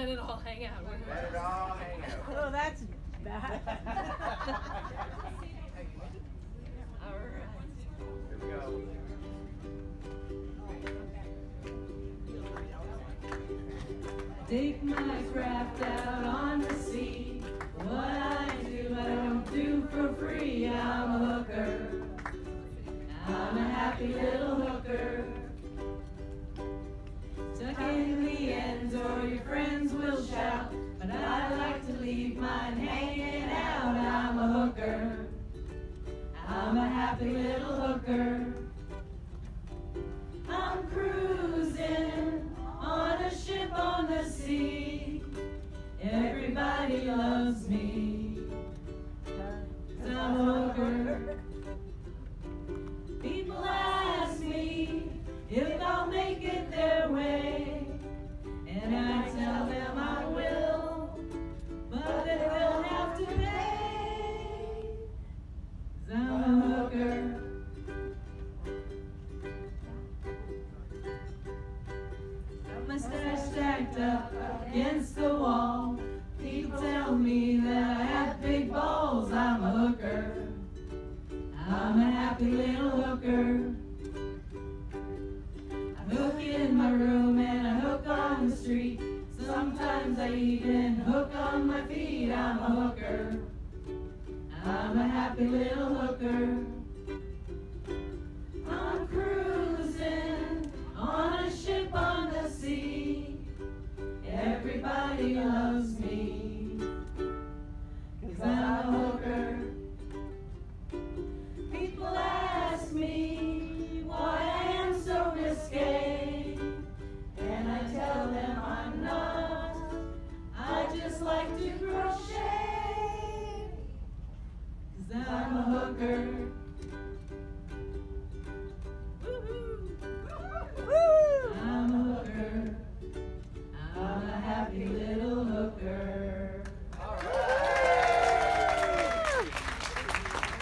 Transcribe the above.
let it all hang out. Let it all hang out. Oh, that's bad. All right. Here we go. Take my craft out on the sea. What I do, I don't do for free. I'm a hooker. I'm a happy little hooker. Tuck in the ends or your friends will shout, but I like to leave mine hanging out. I'm a hooker. I'm a happy little hooker. I'm cruising on a ship on the sea. Everybody loves me, 'cause I'm a hooker. People ask me if I'll make it their way, and I tell them I will, but they will have to pay, 'cause I'm a hooker. My stash stacked up against the wall. People tell me that I have big balls. I'm a hooker. I'm a happy little hooker. I hook in my room and I hook on the street. Sometimes I even hook on my feet. I'm a hooker. I'm a happy little hooker. I'm cruising on a ship on the sea. Everybody loves